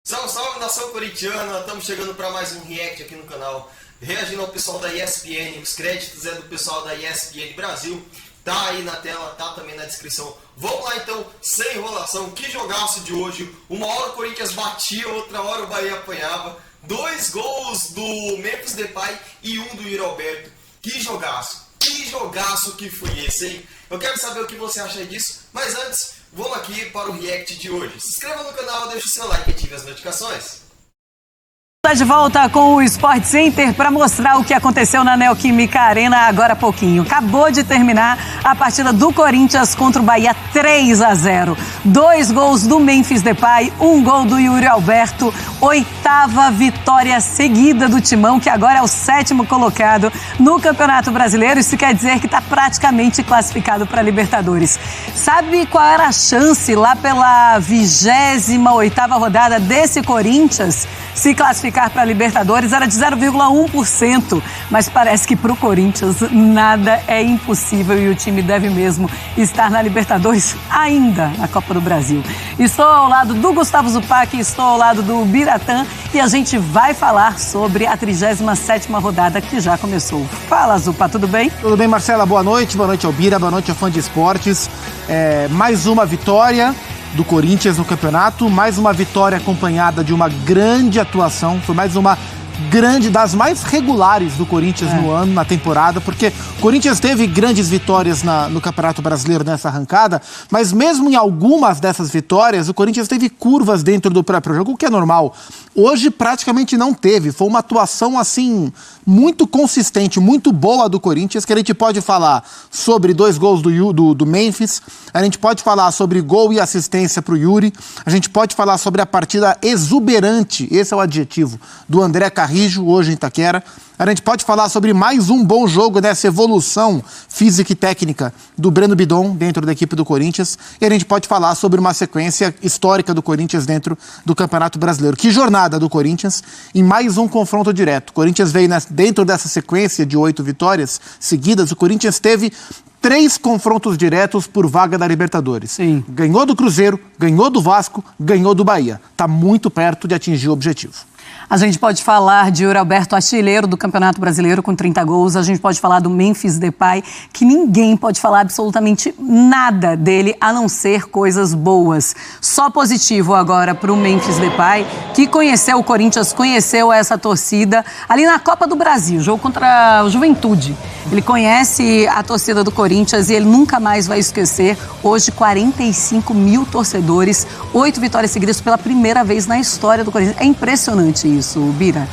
Salve, salve, nação corintiana! Estamos chegando para mais um react aqui no canal, reagindo ao pessoal da ESPN. Os créditos é do pessoal da ESPN Brasil, tá aí na tela, tá também na descrição. Vamos lá então, sem enrolação. Que jogaço de hoje! Uma hora o Corinthians batia, outra hora o Bahia apanhava. 2 gols do Memphis Depay e um do Yuri Alberto. Que jogaço! Que jogaço que foi esse, hein? Eu quero saber o que você acha disso, mas antes, vamos aqui para o react de hoje. Se inscreva no canal, deixe o seu like e ative as notificações. Está de volta com o Sport Center para mostrar o que aconteceu na Neoquímica Arena agora há pouquinho. Acabou de terminar a partida do Corinthians contra o Bahia 3-0. 2 gols do Memphis Depay, 1 gol do Yuri Alberto. 8ª vitória seguida do Timão, que agora é o 7º colocado no Campeonato Brasileiro. Isso quer dizer que está praticamente classificado para a Libertadores. Sabe qual era a chance lá pela 28ª rodada desse Corinthians se classificar para a Libertadores? Era de 0,1%, mas parece que para o Corinthians nada é impossível e o time deve mesmo estar na Libertadores ainda na Copa do Brasil. Estou ao lado do Gustavo Zupac, estou ao lado do Biratã e a gente vai falar sobre a 37ª rodada que já começou. Fala, Zupa, tudo bem? Tudo bem, Marcela? Boa noite ao Bira, boa noite ao fã de esportes. Mais uma vitória do Corinthians no campeonato, mais uma vitória acompanhada de uma grande atuação, foi mais uma grande, das mais regulares do Corinthians no ano, na temporada, porque o Corinthians teve grandes vitórias no Campeonato Brasileiro nessa arrancada, mas mesmo em algumas dessas vitórias, o Corinthians teve curvas dentro do próprio jogo, o que é normal. Hoje praticamente não teve, foi uma atuação assim, muito consistente, muito boa do Corinthians, que a gente pode falar sobre 2 gols do Memphis, a gente pode falar sobre gol e assistência para o Yuri, a gente pode falar sobre a partida exuberante, esse é o adjetivo, do André Carrijo, hoje em Itaquera. A gente pode falar sobre mais um bom jogo dessa evolução física e técnica do Breno Bidon dentro da equipe do Corinthians. E a gente pode falar sobre uma sequência histórica do Corinthians dentro do Campeonato Brasileiro. Que jornada do Corinthians em mais um confronto direto. O Corinthians veio dentro dessa sequência de 8 vitórias seguidas. O Corinthians teve 3 confrontos diretos por vaga da Libertadores. Sim. Ganhou do Cruzeiro, ganhou do Vasco, ganhou do Bahia. Está muito perto de atingir o objetivo. A gente pode falar de Yuri Alberto, artilheiro do Campeonato Brasileiro com 30 gols. A gente pode falar do Memphis Depay, que ninguém pode falar absolutamente nada dele, a não ser coisas boas. Só positivo agora para o Memphis Depay, que conheceu o Corinthians, conheceu essa torcida ali na Copa do Brasil, jogo contra o Juventude. Ele conhece a torcida do Corinthians e ele nunca mais vai esquecer. Hoje, 45 mil torcedores, 8 vitórias seguidas pela primeira vez na história do Corinthians. É impressionante isso, Bira.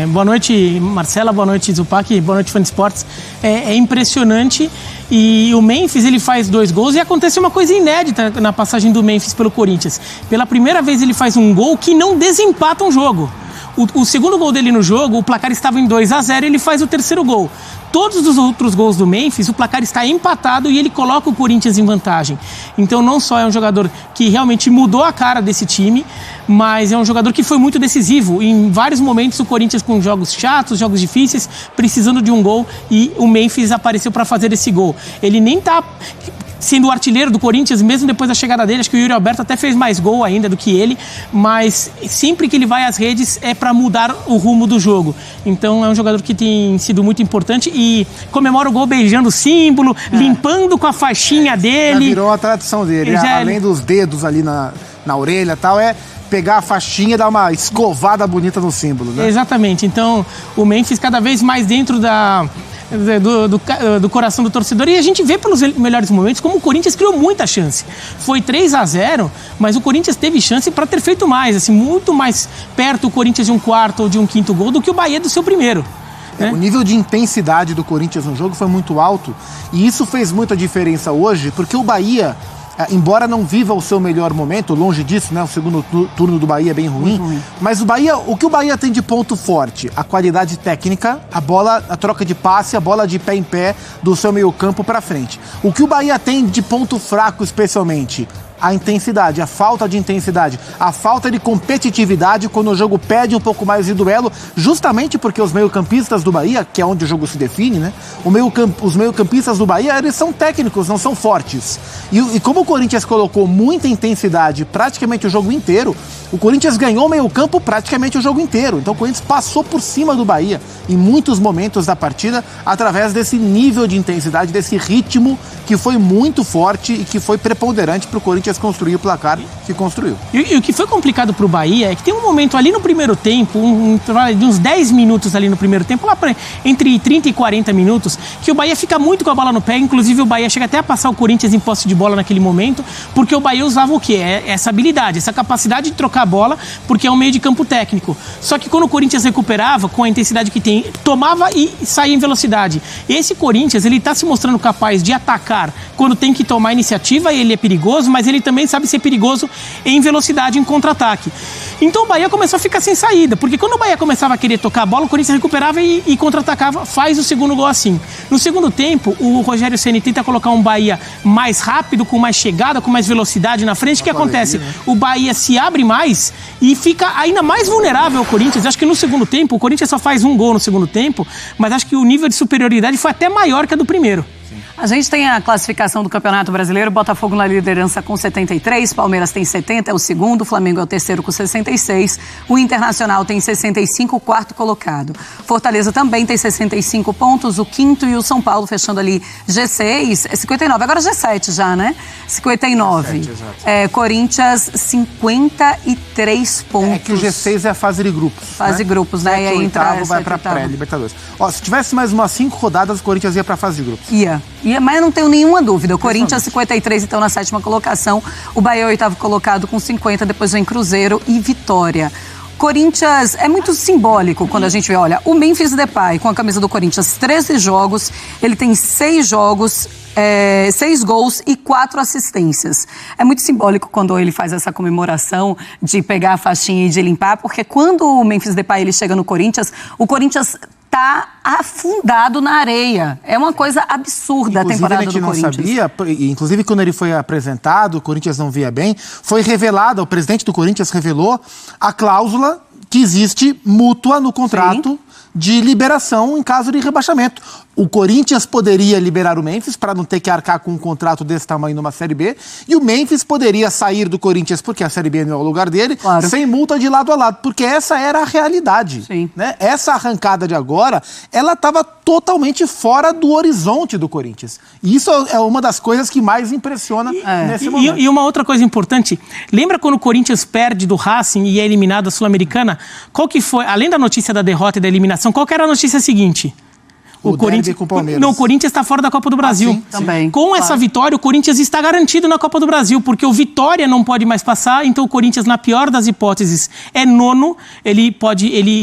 Boa noite, Marcela, boa noite, Zupac, boa noite, fã de esportes. É impressionante e o Memphis ele faz 2 gols e acontece uma coisa inédita na passagem do Memphis pelo Corinthians. Pela primeira vez ele faz um gol que não desempata um jogo. O segundo gol dele no jogo, o placar estava em 2-0 e ele faz o 3º gol. Todos os outros gols do Memphis, o placar está empatado e ele coloca o Corinthians em vantagem. Então não só é um jogador que realmente mudou a cara desse time, mas é um jogador que foi muito decisivo. Em vários momentos o Corinthians com jogos chatos, jogos difíceis, precisando de um gol e o Memphis apareceu para fazer esse gol. Ele nem está sendo o artilheiro do Corinthians, mesmo depois da chegada dele. Acho que o Yuri Alberto até fez mais gol ainda do que ele, mas sempre que ele vai às redes é para mudar o rumo do jogo. Então é um jogador que tem sido muito importante e comemora o gol beijando o símbolo, limpando com a faixinha dele. Já virou a tradição dele, além dos dedos ali na orelha e tal, pegar a faixinha e dar uma escovada bonita no símbolo, né? Exatamente, então o Memphis cada vez mais dentro do coração do torcedor e a gente vê pelos melhores momentos como o Corinthians criou muita chance. Foi 3-0, mas o Corinthians teve chance para ter feito mais, assim, muito mais perto o Corinthians de um 4º ou de um 5º gol do que o Bahia do seu primeiro. O nível de intensidade do Corinthians no jogo foi muito alto e isso fez muita diferença hoje, porque o Bahia, embora não viva o seu melhor momento, longe disso, né? O segundo turno do Bahia é bem ruim. Mas o que o Bahia tem de ponto forte? A qualidade técnica, a troca de passe, a bola de pé em pé do seu meio campo para frente. O que o Bahia tem de ponto fraco, especialmente? a intensidade, a falta de intensidade, a falta de competitividade quando o jogo pede um pouco mais de duelo, justamente porque os meio-campistas do Bahia, que é onde o jogo se define, né? Os meio-campistas do Bahia, eles são técnicos, não são fortes. E como o Corinthians colocou muita intensidade praticamente o jogo inteiro, o Corinthians ganhou o meio-campo praticamente o jogo inteiro. Então o Corinthians passou por cima do Bahia em muitos momentos da partida através desse nível de intensidade, desse ritmo que foi muito forte e que foi preponderante para o Corinthians construir o placar que construiu. E o que foi complicado para o Bahia é que tem um momento ali no primeiro tempo, de uns 10 minutos ali no primeiro tempo, lá entre 30 e 40 minutos, que o Bahia fica muito com a bola no pé, inclusive o Bahia chega até a passar o Corinthians em posse de bola naquele momento, porque o Bahia usava o quê? Essa habilidade, essa capacidade de trocar a bola, porque é um meio de campo técnico. Só que quando o Corinthians recuperava, com a intensidade que tem, tomava e saía em velocidade. Esse Corinthians, ele está se mostrando capaz de atacar quando tem que tomar iniciativa, ele é perigoso, mas ele também sabe ser perigoso em velocidade, em contra-ataque. Então o Bahia começou a ficar sem saída, porque quando o Bahia começava a querer tocar a bola, o Corinthians recuperava e contra-atacava, faz o segundo gol assim. No segundo tempo, o Rogério Ceni tenta colocar um Bahia mais rápido, com mais chegada, com mais velocidade na frente. O que acontece? O Bahia se abre mais e fica ainda mais vulnerável ao Corinthians. Acho que no segundo tempo, o Corinthians só faz um gol no segundo tempo, mas acho que o nível de superioridade foi até maior que a do primeiro. A gente tem a classificação do Campeonato Brasileiro, Botafogo na liderança com 73, Palmeiras tem 70, é o segundo, Flamengo é o terceiro com 66, o Internacional tem 65, o quarto colocado. Fortaleza também tem 65 pontos, o quinto, e o São Paulo fechando ali G6, é 59, agora G7 já, né? 59. G7, exato. Corinthians, 53 pontos. É que o G6 é a fase de grupos. Fase de grupos, né? E aí entra vai para pré-Libertadores. Se tivesse mais umas 5 rodadas, o Corinthians ia para a fase de grupos. Ia, mas eu não tenho nenhuma dúvida. O Corinthians, 53, então, na 7ª colocação. O Bahia, 8º colocado com 50, depois vem Cruzeiro e Vitória. Corinthians é muito simbólico quando a gente vê, olha, o Memphis Depay com a camisa do Corinthians, 13 jogos, ele tem 6 jogos, 6 gols e 4 assistências. É muito simbólico quando ele faz essa comemoração de pegar a faixinha e de limpar, porque quando o Memphis Depay ele chega no Corinthians, o Corinthians tá afundado na areia. É uma coisa absurda a temporada do Corinthians. A gente não sabia, inclusive quando ele foi apresentado, o Corinthians não via bem, foi revelado, o presidente do Corinthians revelou a cláusula que existe mútua no contrato de liberação em caso de rebaixamento. O Corinthians poderia liberar o Memphis para não ter que arcar com um contrato desse tamanho numa Série B, e o Memphis poderia sair do Corinthians, porque a Série B não é o lugar dele, claro, sem multa de lado a lado, porque essa era a realidade. Né? Essa arrancada de agora, ela estava totalmente fora do horizonte do Corinthians. E isso é uma das coisas que mais impressiona nesse momento. E uma outra coisa importante, lembra quando o Corinthians perde do Racing e é eliminado da Sul-Americana? Qual que foi, além da notícia da derrota e da eliminação, qual que era a notícia seguinte? O Corinthians com o Palmeiras. Não, o Corinthians está fora da Copa do Brasil. Sim, também. Com essa vitória, o Corinthians está garantido na Copa do Brasil, porque o Vitória não pode mais passar, então o Corinthians, na pior das hipóteses, é nono.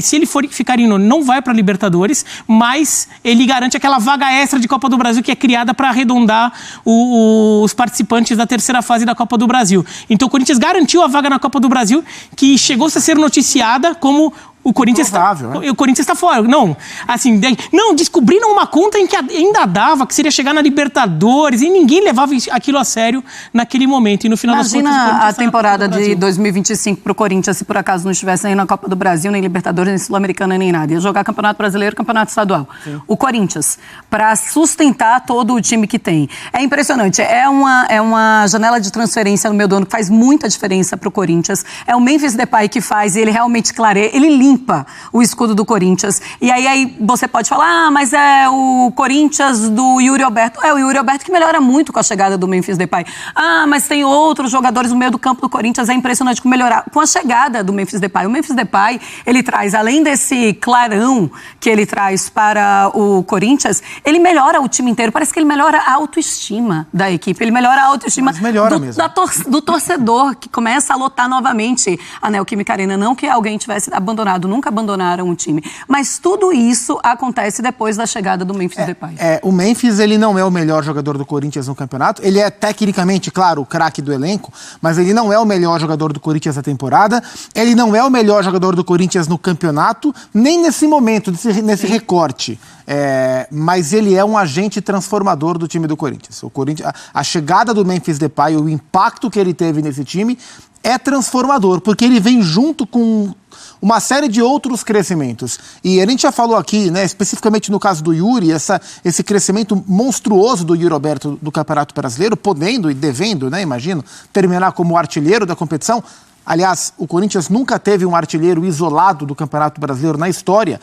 Se ele for ficar em nono, não vai para a Libertadores, mas ele garante aquela vaga extra de Copa do Brasil que é criada para arredondar os participantes da terceira fase da Copa do Brasil. Então o Corinthians garantiu a vaga na Copa do Brasil, que chegou a ser noticiada como o Corinthians está fora. Não, assim, descobriram uma conta em que ainda dava, que seria chegar na Libertadores, e ninguém levava aquilo a sério naquele momento. E no final das contas, imagina a temporada de 2025 para o Corinthians, se por acaso não estivesse nem na Copa do Brasil, nem Libertadores, nem Sul-Americana, nem nada. Ia jogar Campeonato Brasileiro, Campeonato Estadual. Sim. O Corinthians, para sustentar todo o time que tem. É impressionante. É uma janela de transferência no meio do ano que faz muita diferença para o Corinthians. É o Memphis Depay que faz, ele realmente clareia, ele limpa o escudo do Corinthians. E aí você pode falar, mas é o Corinthians do Yuri Alberto. É o Yuri Alberto que melhora muito com a chegada do Memphis Depay. Mas tem outros jogadores no meio do campo do Corinthians. É impressionante como melhorar com a chegada do Memphis Depay. O Memphis Depay, ele traz, além desse clarão que ele traz para o Corinthians, ele melhora o time inteiro. Parece que ele melhora a autoestima da equipe. Ele melhora a autoestima do torcedor, que começa a lotar novamente a Neoquímica Arena. Não que alguém tivesse abandonado passado, nunca abandonaram o time. Mas tudo isso acontece depois da chegada do Memphis Depay. O Memphis, ele não é o melhor jogador do Corinthians no campeonato. Ele é tecnicamente, claro, o craque do elenco, mas ele não é o melhor jogador do Corinthians na temporada. Ele não é o melhor jogador do Corinthians no campeonato, nem nesse momento, nesse recorte. Mas ele é um agente transformador do time do Corinthians. A chegada do Memphis Depay, o impacto que ele teve nesse time é transformador, porque ele vem junto com uma série de outros crescimentos. E a gente já falou aqui, né, especificamente no caso do Yuri, esse crescimento monstruoso do Yuri Alberto do Campeonato Brasileiro, podendo e devendo, né, imagino, terminar como artilheiro da competição. Aliás, o Corinthians nunca teve um artilheiro isolado do Campeonato Brasileiro na história.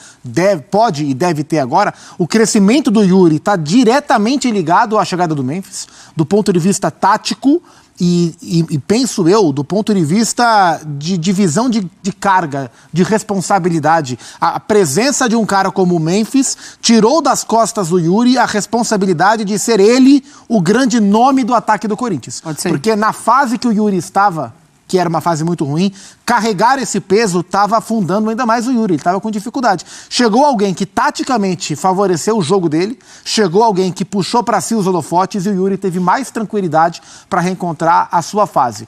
Pode e deve ter agora. O crescimento do Yuri está diretamente ligado à chegada do Memphis, do ponto de vista tático e penso eu, do ponto de vista de divisão de carga, de responsabilidade. A presença de um cara como o Memphis tirou das costas do Yuri a responsabilidade de ser ele o grande nome do ataque do Corinthians. Pode ser. Porque na fase que o Yuri estava, que era uma fase muito ruim, carregar esse peso estava afundando ainda mais o Yuri, ele estava com dificuldade. Chegou alguém que taticamente favoreceu o jogo dele, chegou alguém que puxou para si os holofotes e o Yuri teve mais tranquilidade para reencontrar a sua fase.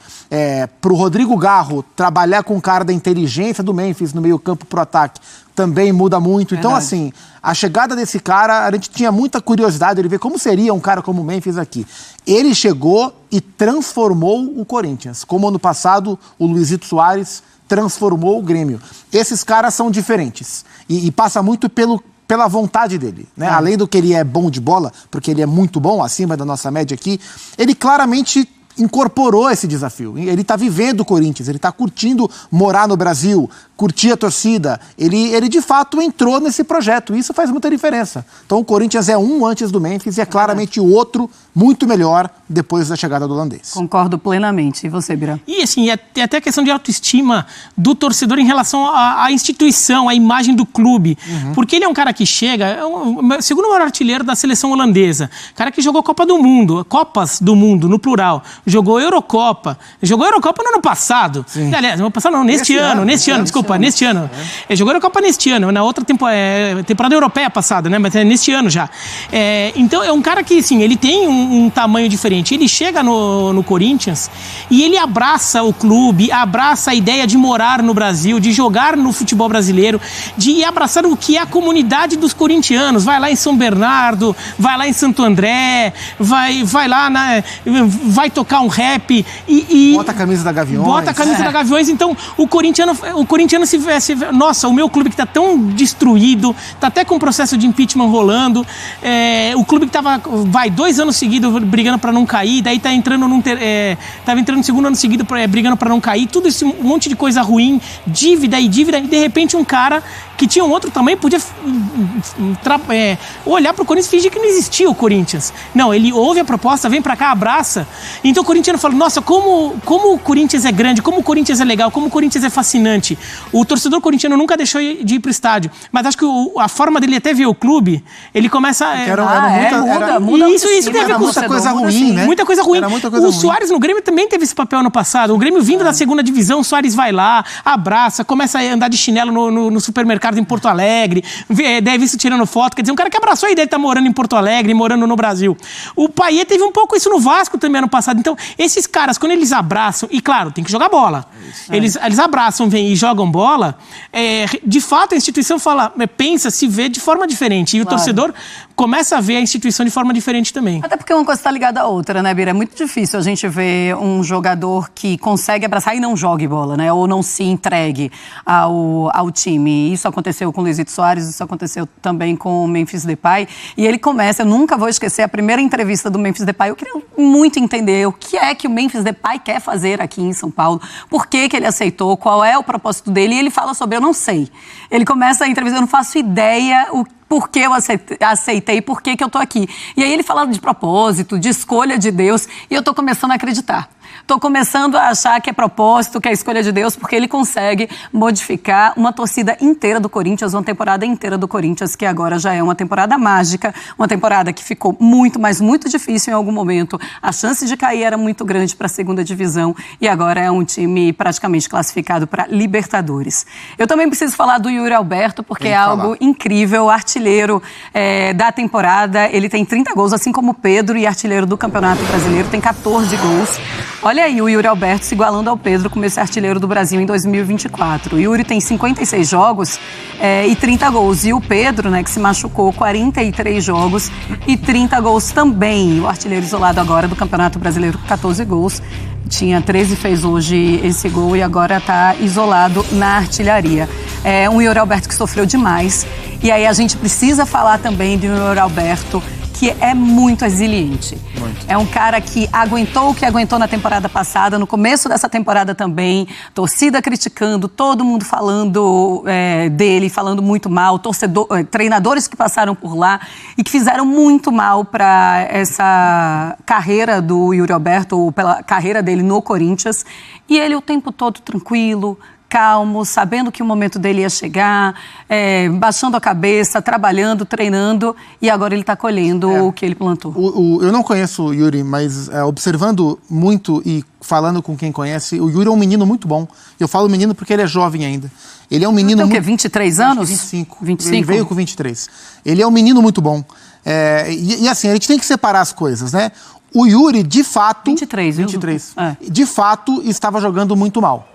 Para o Rodrigo Garro trabalhar com o cara da inteligência do Memphis no meio campo pro ataque também muda muito. Então, assim, a chegada desse cara, a gente tinha muita curiosidade de ver como seria um cara como o Memphis aqui. Ele chegou e transformou o Corinthians, como ano passado o Luizito Soares transformou o Grêmio. Esses caras são diferentes e passa muito pela vontade dele, né? Além do que ele é bom de bola, porque ele é muito bom, acima da nossa média aqui, ele claramente incorporou esse desafio. Ele está vivendo o Corinthians, ele está curtindo morar no Brasil, curtir a torcida. Ele de fato entrou nesse projeto. Isso faz muita diferença. Então o Corinthians é um antes do Memphis e é claramente o outro muito melhor depois da chegada do holandês. Concordo plenamente. E você, Bira? E assim, tem até a questão de autoestima do torcedor em relação à instituição, à imagem do clube. Porque ele é um cara que chega, segundo o maior artilheiro da seleção holandesa, cara que jogou Copa do Mundo, Copas do Mundo, no plural, jogou Eurocopa no ano passado. Aliás, no ano passado não, neste ano, desculpa, neste ano. Ele jogou Eurocopa neste ano, na outra temporada europeia passada, né? Mas é neste ano já. Então é um cara que, assim, ele tem um tamanho diferente. Ele chega no Corinthians e ele abraça o clube, abraça a ideia de morar no Brasil, de jogar no futebol brasileiro, de abraçar o que é a comunidade dos corintianos. Vai lá em São Bernardo, vai lá em Santo André, vai lá, vai tocar um rap e bota a camisa da Gaviões. Bota a camisa da Gaviões. Então o corintiano se vê, nossa, o meu clube que está tão destruído, está até com um processo de impeachment rolando, o clube que estava 2 anos seguidos brigando para não cair, daí tá entrando tava entrando no segundo ano seguido brigando para não cair, tudo isso, um monte de coisa ruim, dívida, e de repente um cara que tinha um outro tamanho podia olhar pro Corinthians e fingir que não existia o Corinthians. Não, ele ouve a proposta, vem pra cá, abraça. Então o corintiano fala, nossa, como o Corinthians é grande, como o Corinthians é legal, como o Corinthians é fascinante. O torcedor corintiano nunca deixou de ir pro estádio, mas acho que a forma dele até ver o clube, ele começa... muda isso tem a ver com muita coisa ruim, né? Muita coisa ruim. O Soares no Grêmio também teve esse papel no passado. O Grêmio vindo da segunda divisão, o Soares vai lá, abraça, começa a andar de chinelo no supermercado em Porto Alegre, deve isso tirando foto, quer dizer, um cara que abraçou a ideia de estar morando em Porto Alegre, morando no Brasil. O Payet teve um pouco isso no Vasco também ano passado. Então, esses caras, quando eles abraçam, e claro, tem que jogar bola. Eles abraçam, vêm e jogam bola, de fato a instituição pensa, se vê de forma diferente. E o torcedor começa a ver a instituição de forma diferente também. Até porque uma coisa está ligada à outra, né, Bira? É muito difícil a gente ver um jogador que consegue abraçar e não jogue bola, né? Ou não se entregue ao time. Isso aconteceu com o Luizito Soares, isso aconteceu também com o Memphis Depay. E ele começa, eu nunca vou esquecer a primeira entrevista do Memphis Depay. Eu queria muito entender o que é que o Memphis Depay quer fazer aqui em São Paulo, por que ele aceitou, qual é o propósito dele. E ele fala sobre, eu não sei. Ele começa a entrevista, eu não faço ideia por que eu aceitei, por que eu tô aqui. E aí ele fala de propósito, de escolha de Deus, e eu tô começando a acreditar. Tô começando a achar que é propósito, que é escolha de Deus, porque ele consegue modificar uma torcida inteira do Corinthians, uma temporada inteira do Corinthians, que agora já é uma temporada mágica, uma temporada que ficou muito, mas muito difícil em algum momento. A chance de cair era muito grande para a segunda divisão e agora é um time praticamente classificado para Libertadores. Eu também preciso falar do Yuri Alberto, porque é algo incrível, artilheiro da temporada. Ele tem 30 gols, assim como o Pedro, e artilheiro do Campeonato Brasileiro, tem 14 gols. Olha aí o Yuri Alberto se igualando ao Pedro como esse artilheiro do Brasil em 2024. O Yuri tem 56 jogos e 30 gols. E o Pedro, né, que se machucou, 43 jogos e 30 gols também. O artilheiro isolado agora do Campeonato Brasileiro com 14 gols. Tinha 13, fez hoje esse gol e agora está isolado na artilharia. É um Yuri Alberto que sofreu demais. E aí a gente precisa falar também do Yuri Alberto, que é muito resiliente. É um cara que aguentou o que aguentou na temporada passada, no começo dessa temporada também, torcida criticando, todo mundo falando dele, falando muito mal, treinadores que passaram por lá e que fizeram muito mal para essa carreira do Yuri Alberto, ou pela carreira dele no Corinthians. E ele o tempo todo tranquilo, calmo, sabendo que o momento dele ia chegar, baixando a cabeça, trabalhando, treinando, e agora ele está colhendo o que ele plantou. Eu não conheço o Yuri, mas observando muito e falando com quem conhece, o Yuri é um menino muito bom. Eu falo menino porque ele é jovem ainda. Ele é um menino muito... Tem o quê? 23 anos? 25. 25. Ele veio com 23. Ele é um menino muito bom. E assim, a gente tem que separar as coisas, né? O Yuri, de fato... 23, viu? 23. De fato, estava jogando muito mal.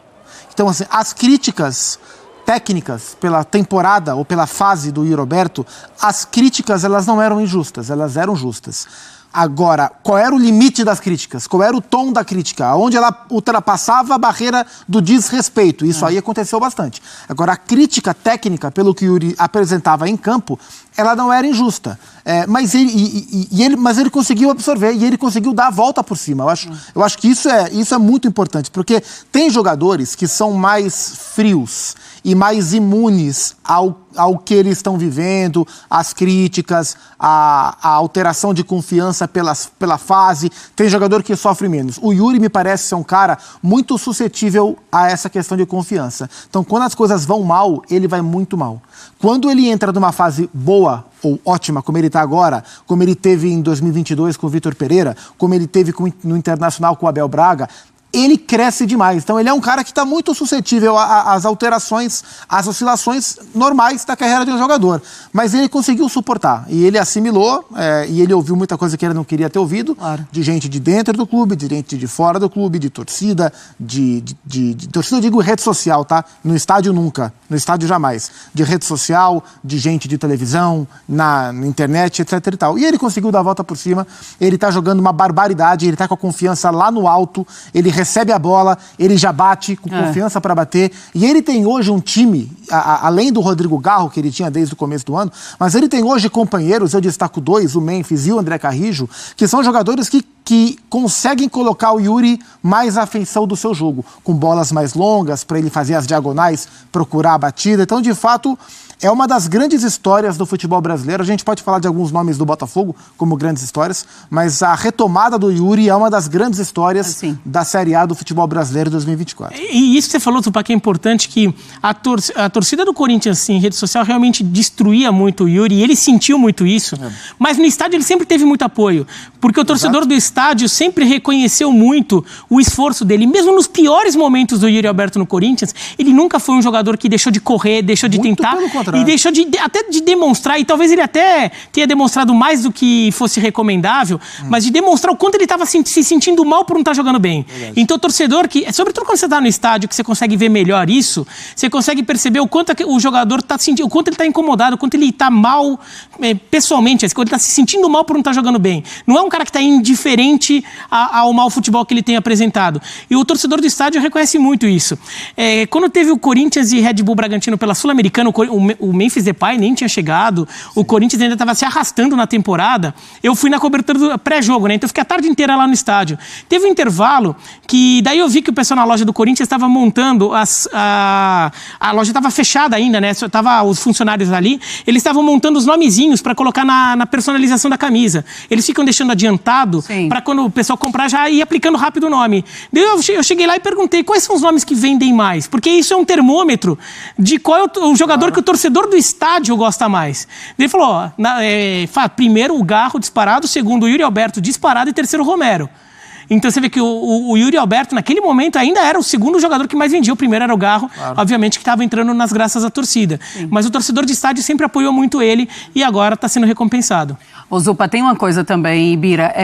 Então, assim, as críticas técnicas pela temporada ou pela fase do Yuri Alberto, as críticas, elas não eram injustas, elas eram justas. Agora, qual era o limite das críticas? Qual era o tom da crítica? Onde ela ultrapassava a barreira do desrespeito. Isso aí aconteceu bastante. Agora, a crítica técnica, pelo que o Yuri apresentava em campo, ela não era injusta. Mas ele conseguiu absorver e ele conseguiu dar a volta por cima. Eu acho que isso é muito importante, porque tem jogadores que são mais frios e mais imunes ao que eles estão vivendo, às críticas, à alteração de confiança pela fase. Tem jogador que sofre menos. O Yuri me parece ser um cara muito suscetível a essa questão de confiança. Então, quando as coisas vão mal, ele vai muito mal. Quando ele entra numa fase boa ou ótima, como ele está agora, como ele teve em 2022 com o Vitor Pereira, como ele teve no Internacional com o Abel Braga, ele cresce demais. Então, ele é um cara que está muito suscetível às alterações, às oscilações normais da carreira de um jogador. Mas ele conseguiu suportar. E ele assimilou, e ele ouviu muita coisa que ele não queria ter ouvido, claro, de gente de dentro do clube, de gente de fora do clube, de torcida, de torcida, eu digo rede social, tá? No estádio nunca, no estádio jamais. De rede social, de gente de televisão, na internet, etc e tal. E ele conseguiu dar a volta por cima, ele está jogando uma barbaridade, ele está com a confiança lá no alto, ele recebe a bola, ele já bate com confiança para bater. E ele tem hoje um time, além do Rodrigo Garro, que ele tinha desde o começo do ano, mas ele tem hoje companheiros, eu destaco dois, o Memphis e o André Carrijo, que são jogadores que conseguem colocar o Yuri mais à afeição do seu jogo, com bolas mais longas, para ele fazer as diagonais, procurar a batida. Então, de fato, é uma das grandes histórias do futebol brasileiro. A gente pode falar de alguns nomes do Botafogo como grandes histórias, mas a retomada do Yuri é uma das grandes histórias da Série A do futebol brasileiro 2024. E isso que você falou, Tupac, é importante, que a torcida do Corinthians, assim, em rede social, realmente destruía muito o Yuri, e ele sentiu muito isso, mas no estádio ele sempre teve muito apoio, porque o torcedor do estádio sempre reconheceu muito o esforço dele. Mesmo nos piores momentos do Yuri Alberto no Corinthians, ele nunca foi um jogador que deixou de correr, deixou de muito tentar... pelo contrário. E deixou até de demonstrar, e talvez ele até tenha demonstrado mais do que fosse recomendável, mas de demonstrar o quanto ele estava se sentindo mal por não estar jogando bem. Verdade. Então, o torcedor, sobretudo quando você está no estádio, que você consegue ver melhor isso, você consegue perceber o quanto o jogador está sentindo, o quanto ele está incomodado, o quanto ele está mal pessoalmente, quando ele está se sentindo mal por não estar jogando bem. Não é um cara que está indiferente ao mau futebol que ele tem apresentado. E o torcedor do estádio reconhece muito isso. Quando teve o Corinthians e Red Bull Bragantino pela Sul-Americana, o Memphis Depay nem tinha chegado, o Corinthians ainda estava se arrastando na temporada, eu fui na cobertura do pré-jogo, né? Então eu fiquei a tarde inteira lá no estádio. Teve um intervalo que daí eu vi que o pessoal na loja do Corinthians estava montando, a loja estava fechada ainda, né? Só tava os funcionários ali, eles estavam montando os nomezinhos para colocar na personalização da camisa. Eles ficam deixando adiantado para quando o pessoal comprar já ir aplicando rápido o nome. Daí eu cheguei lá e perguntei quais são os nomes que vendem mais, porque isso é um termômetro de qual é o jogador que o torcedor do estádio gosta mais. Daí ele falou, primeiro o Garro disparado, segundo o Yuri Alberto disparado e terceiro o Romero. Então você vê que o Yuri Alberto, naquele momento, ainda era o segundo jogador que mais vendia. O primeiro era o Garro, obviamente, que estava entrando nas graças da torcida. Sim. Mas o torcedor de estádio sempre apoiou muito ele e agora está sendo recompensado. Ô Zupa, tem uma coisa também, Bira,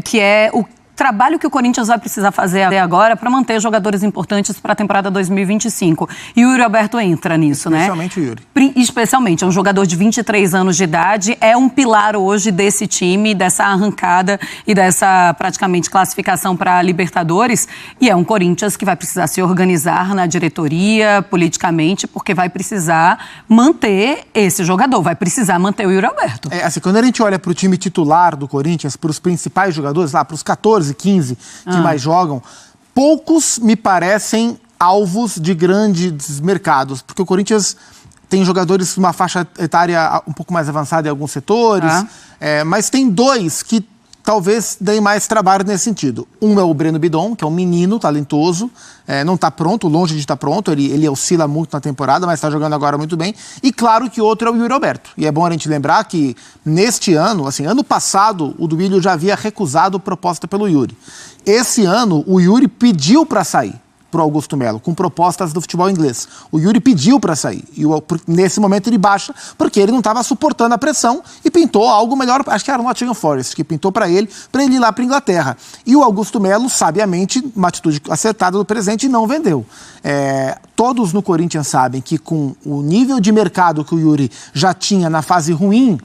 que é o trabalho que o Corinthians vai precisar fazer agora para manter jogadores importantes para a temporada 2025. E o Yuri Alberto entra nisso, Especialmente né? o Yuri. Especialmente, é um jogador de 23 anos de idade, é um pilar hoje desse time, dessa arrancada e dessa praticamente classificação para a Libertadores. E é um Corinthians que vai precisar se organizar na diretoria, politicamente, porque vai precisar manter esse jogador, vai precisar manter o Yuri Alberto. Assim, quando a gente olha para o time titular do Corinthians, para os principais jogadores, lá para os 14, 15 que mais jogam, poucos me parecem alvos de grandes mercados, porque o Corinthians tem jogadores com uma faixa etária um pouco mais avançada em alguns setores, mas tem dois que talvez deem mais trabalho nesse sentido. Um é o Breno Bidon, que é um menino talentoso, não está pronto, longe de estar pronto, ele oscila muito na temporada, mas está jogando agora muito bem. E claro que outro é o Yuri Alberto. E é bom a gente lembrar que neste ano, assim, ano passado, o Duílio já havia recusado proposta pelo Yuri. Esse ano, o Yuri pediu para sair para o Augusto Melo, com propostas do futebol inglês. O Yuri pediu para sair. E nesse momento ele baixa, porque ele não estava suportando a pressão e pintou algo melhor, acho que era o Nottingham Forest, que pintou para ele ir lá para a Inglaterra. E o Augusto Melo, sabiamente, uma atitude acertada do presidente, não vendeu. Todos no Corinthians sabem que com o nível de mercado que o Yuri já tinha na fase ruim,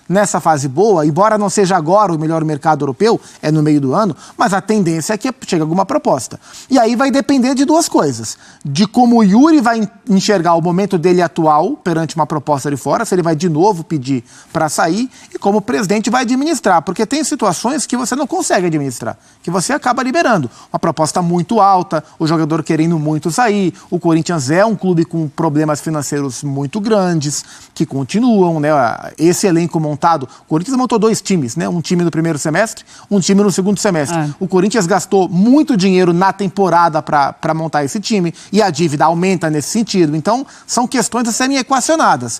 nessa fase boa, embora não seja agora o melhor mercado europeu, é no meio do ano, mas a tendência é que chegue alguma proposta. E aí vai depender de duas coisas. De como o Yuri vai enxergar o momento dele atual perante uma proposta de fora, se ele vai de novo pedir para sair, e como o presidente vai administrar, porque tem situações que você não consegue administrar, que você acaba liberando. Uma proposta muito alta, o jogador querendo muito sair, o Corinthians é um clube com problemas financeiros muito grandes, que continuam, né? Esse elenco montado, o Corinthians montou dois times, né? Um time no primeiro semestre, um time no segundo semestre. O Corinthians gastou muito dinheiro na temporada para montar esse time e a dívida aumenta nesse sentido. Então, são questões a serem equacionadas.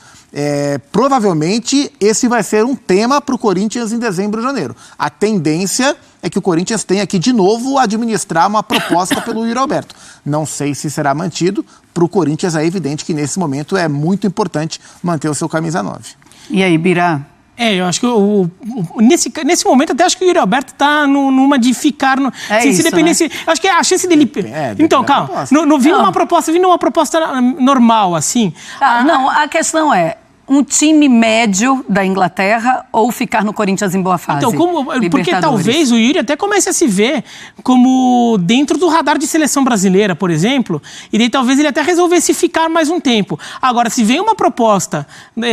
Provavelmente, esse vai ser um tema para o Corinthians em dezembro e janeiro. A tendência é que o Corinthians tenha que, de novo, administrar uma proposta pelo Yuri Alberto. Não sei se será mantido. Para o Corinthians é evidente que, nesse momento, é muito importante manter o seu camisa 9. E aí, Birá? Eu acho que nesse momento até acho que o Yuri Alberto está numa de ficar se dependesse, né? Acho que a chance dele então, calma, vindo uma proposta normal assim. Não, a questão é um time médio da Inglaterra ou ficar no Corinthians em boa fase? Então, porque talvez o Yuri até comece a se ver como dentro do radar de seleção brasileira, por exemplo, e daí talvez ele até resolvesse ficar mais um tempo. Agora, se vem uma proposta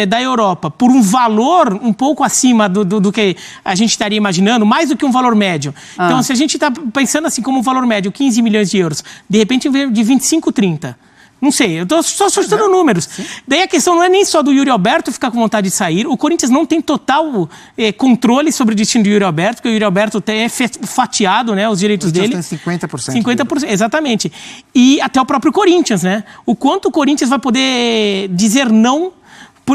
da Europa por um valor um pouco acima do que a gente estaria imaginando, mais do que um valor médio. Então, se a gente está pensando assim como um valor médio, 15 milhões de euros, de repente de 25, 30... Não sei, eu estou só chutando números. Sim. Daí a questão não é nem só do Yuri Alberto ficar com vontade de sair. O Corinthians não tem total controle sobre o destino do Yuri Alberto, porque o Yuri Alberto é fatiado, né, os direitos dele. Tem 50%. 50%, exatamente. E até o próprio Corinthians, né? O quanto o Corinthians vai poder dizer não.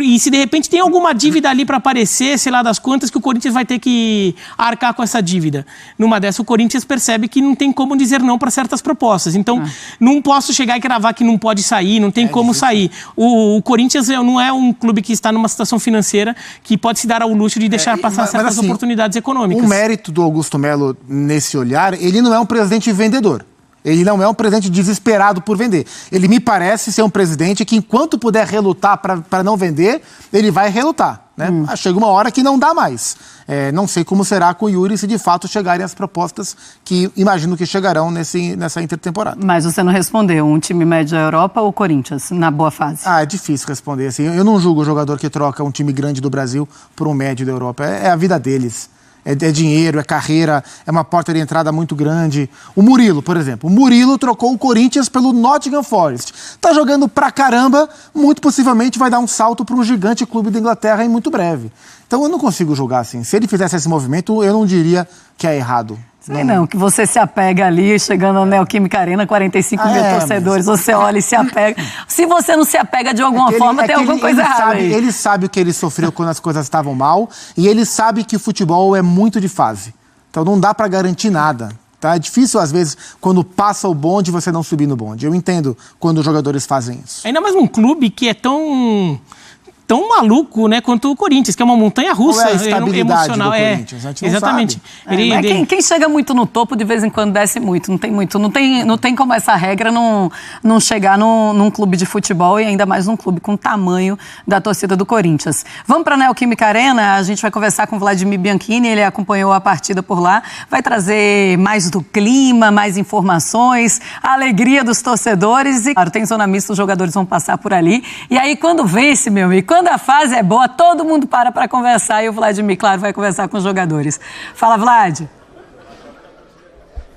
E se de repente tem alguma dívida ali para aparecer, sei lá das quantas, que o Corinthians vai ter que arcar com essa dívida. Numa dessa, o Corinthians percebe que não tem como dizer não para certas propostas. Então, não posso chegar e cravar que não pode sair, não tem como sair. O Corinthians não é um clube que está numa situação financeira que pode se dar ao luxo de deixar passar certas oportunidades econômicas. O mérito do Augusto Melo nesse olhar, ele não é um presidente vendedor. Ele não é um presidente desesperado por vender. Ele me parece ser um presidente que, enquanto puder relutar para não vender, ele vai relutar. Né? Chega uma hora que não dá mais. Não sei como será com o Yuri se de fato chegarem as propostas que imagino que chegarão nessa intertemporada. Mas você não respondeu. Um time médio da Europa ou Corinthians, na boa fase? É difícil responder. Assim, eu não julgo o jogador que troca um time grande do Brasil por um médio da Europa. É a vida deles. É dinheiro, é carreira, é uma porta de entrada muito grande. O Murilo, por exemplo. O Murilo trocou o Corinthians pelo Nottingham Forest. Tá jogando pra caramba, muito possivelmente vai dar um salto para um gigante clube da Inglaterra em muito breve. Então eu não consigo julgar assim. Se ele fizesse esse movimento, eu não diria que é errado. Sei não, que você se apega ali, chegando na Neoquímica Arena, 45 mil torcedores, você olha e se apega. Se você não se apega de alguma forma, tem alguma coisa errada aí. Ele sabe o que ele sofreu quando as coisas estavam mal e ele sabe que o futebol é muito de fase. Então não dá pra garantir nada. Tá? É difícil, às vezes, quando passa o bonde, você não subir no bonde. Eu entendo quando os jogadores fazem isso. Ainda mais num clube que é tão maluco, né, quanto o Corinthians, que é uma montanha russa. Qual é a estabilidade emocional. do Corinthians? A gente não Exatamente. sabe. Quem chega muito no topo, de vez em quando desce muito. Não tem como essa regra não chegar num clube de futebol e ainda mais num clube com o tamanho da torcida do Corinthians. Vamos para a Neoquímica Arena, a gente vai conversar com o Vladimir Bianchini, ele acompanhou a partida por lá, vai trazer mais do clima, mais informações, a alegria dos torcedores e, claro, tem zona mista, os jogadores vão passar por ali. E aí, quando vence, meu amigo, quando a fase é boa, todo mundo para conversar e o Vladimir, claro, vai conversar com os jogadores. Fala, Vlad.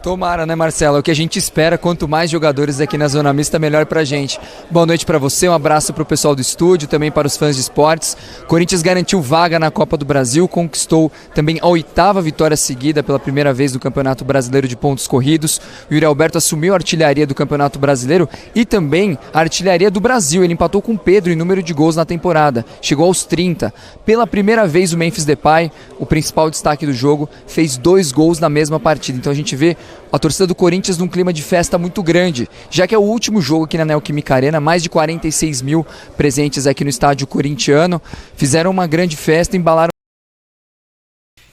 Tomara, né, Marcelo? O que a gente espera, quanto mais jogadores aqui na Zona Mista, melhor pra gente. Boa noite pra você, um abraço pro pessoal do estúdio, também para os fãs de esportes. Corinthians garantiu vaga na Copa do Brasil, conquistou também a 8ª vitória seguida pela primeira vez no Campeonato Brasileiro de pontos corridos. O Yuri Alberto assumiu a artilharia do Campeonato Brasileiro e também a artilharia do Brasil. Ele empatou com o Pedro em número de gols na temporada, chegou aos 30. Pela primeira vez o Memphis Depay, o principal destaque do jogo, fez 2 gols na mesma partida. Então a gente vê a torcida do Corinthians num clima de festa muito grande, já que é o último jogo aqui na Neoquímica Arena, mais de 46 mil presentes aqui no estádio corintiano, fizeram uma grande festa, embalaram.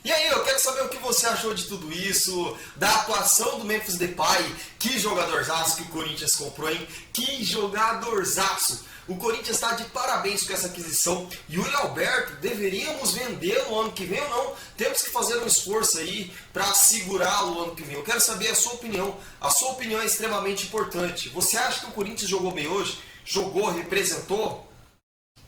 E aí, eu quero saber o que você achou de tudo isso, da atuação do Memphis Depay. Que jogadorzaço que o Corinthians comprou, hein? Que jogadorzaço! O Corinthians está de parabéns com essa aquisição. Yuri Alberto, deveríamos vendê-lo ano que vem ou não? Temos que fazer um esforço aí para segurá-lo ano que vem. Eu quero saber a sua opinião. A sua opinião é extremamente importante. Você acha que o Corinthians jogou bem hoje? Jogou, representou?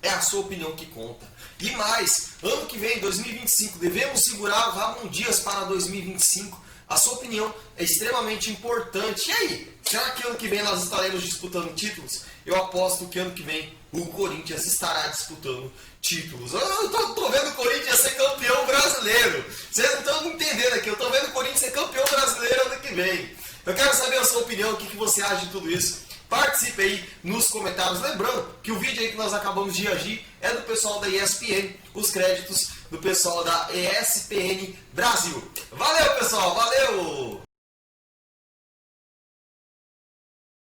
É a sua opinião que conta. E mais, ano que vem, 2025, devemos segurar o Ramon Dias para 2025. A sua opinião é extremamente importante. E aí, será que ano que vem nós estaremos disputando títulos? Eu aposto que ano que vem o Corinthians estará disputando títulos. Eu tô vendo o Corinthians ser campeão brasileiro. Vocês não estão entendendo aqui. Eu tô vendo o Corinthians ser campeão brasileiro ano que vem. Eu quero saber a sua opinião, o que você acha de tudo isso. Participe aí nos comentários. Lembrando que o vídeo aí que nós acabamos de agir é do pessoal da ESPN. Os créditos do pessoal da ESPN Brasil. Valeu, pessoal. Valeu!